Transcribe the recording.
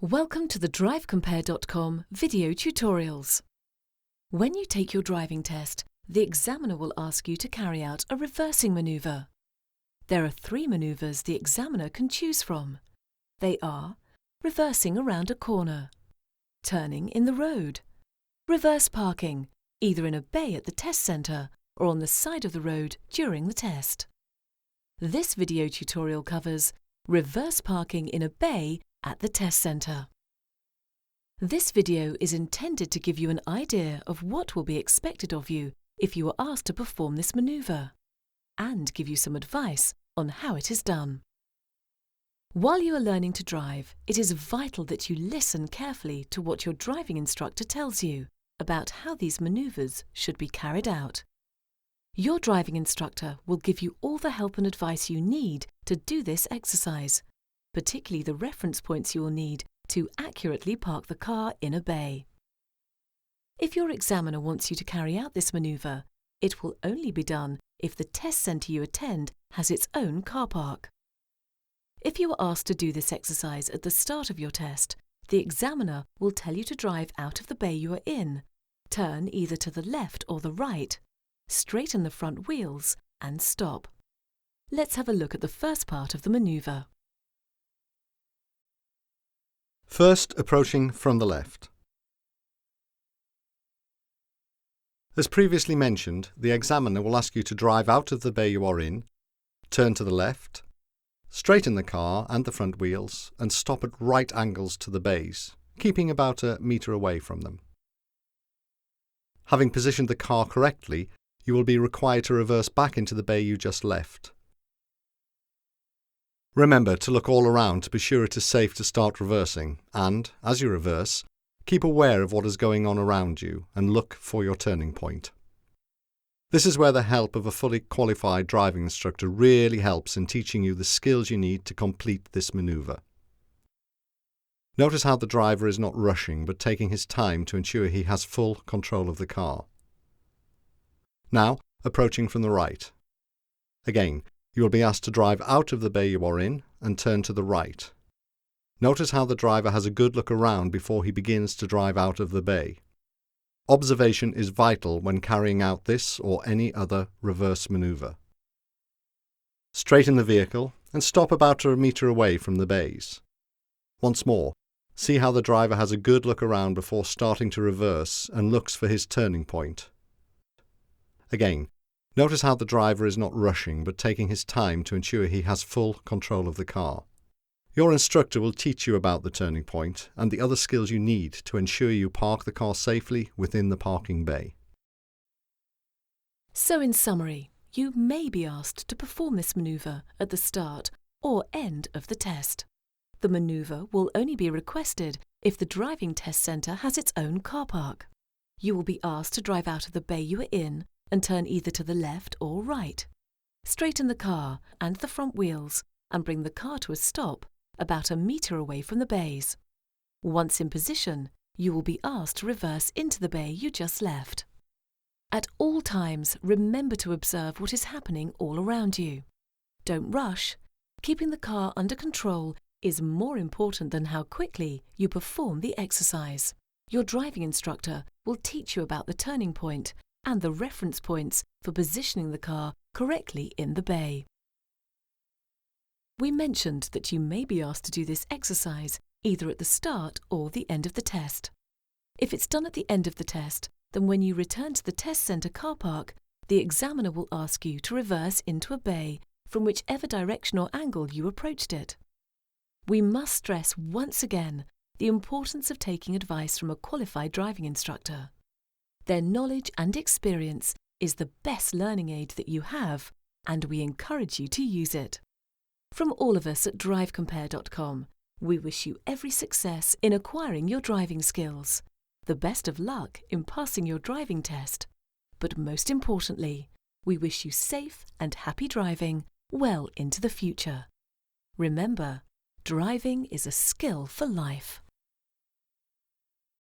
Welcome to the DriveCompare.com video tutorials. When you take your driving test, the examiner will ask you to carry out a reversing manoeuvre. There are 3 manoeuvres the examiner can choose from. They are reversing around a corner, turning in the road, reverse parking, either in a bay at the test centre or on the side of the road during the test. This video tutorial covers reverse parking in a bay at the test centre. This video is intended to give you an idea of what will be expected of you if you are asked to perform this manoeuvre, and give you some advice on how it is done. While you are learning to drive, it is vital that you listen carefully to what your driving instructor tells you about how these manoeuvres should be carried out. Your driving instructor will give you all the help and advice you need to do this exercise, particularly the reference points you will need to accurately park the car in a bay. If your examiner wants you to carry out this manoeuvre, it will only be done if the test centre you attend has its own car park. If you are asked to do this exercise at the start of your test, the examiner will tell you to drive out of the bay you are in, turn either to the left or the right, straighten the front wheels and stop. Let's have a look at the first part of the manoeuvre. First, approaching from the left. As previously mentioned, the examiner will ask you to drive out of the bay you are in, turn to the left, straighten the car and the front wheels, and stop at right angles to the bays, keeping about a metre away from them. Having positioned the car correctly, you will be required to reverse back into the bay you just left. Remember to look all around to be sure it is safe to start reversing, and, as you reverse, keep aware of what is going on around you and look for your turning point. This is where the help of a fully qualified driving instructor really helps in teaching you the skills you need to complete this manoeuvre. Notice how the driver is not rushing but taking his time to ensure he has full control of the car. Now, approaching from the right. Again, you will be asked to drive out of the bay you are in and turn to the right. Notice how the driver has a good look around before he begins to drive out of the bay. Observation is vital when carrying out this or any other reverse manoeuvre. Straighten the vehicle and stop about a metre away from the bays. Once more, see how the driver has a good look around before starting to reverse and looks for his turning point. Again, notice how the driver is not rushing but taking his time to ensure he has full control of the car. Your instructor will teach you about the turning point and the other skills you need to ensure you park the car safely within the parking bay. So in summary, you may be asked to perform this manoeuvre at the start or end of the test. The manoeuvre will only be requested if the driving test centre has its own car park. You will be asked to drive out of the bay you are in and turn either to the left or right. Straighten the car and the front wheels and bring the car to a stop about a metre away from the bays. Once in position, you will be asked to reverse into the bay you just left. At all times, remember to observe what is happening all around you. Don't rush. Keeping the car under control is more important than how quickly you perform the exercise. Your driving instructor will teach you about the turning point and the reference points for positioning the car correctly in the bay. We mentioned that you may be asked to do this exercise either at the start or the end of the test. If it's done at the end of the test, then when you return to the test centre car park, the examiner will ask you to reverse into a bay from whichever direction or angle you approached it. We must stress once again the importance of taking advice from a qualified driving instructor. Their knowledge and experience is the best learning aid that you have, and we encourage you to use it. From all of us at DriveCompare.com, we wish you every success in acquiring your driving skills, the best of luck in passing your driving test, but most importantly, we wish you safe and happy driving well into the future. Remember, driving is a skill for life.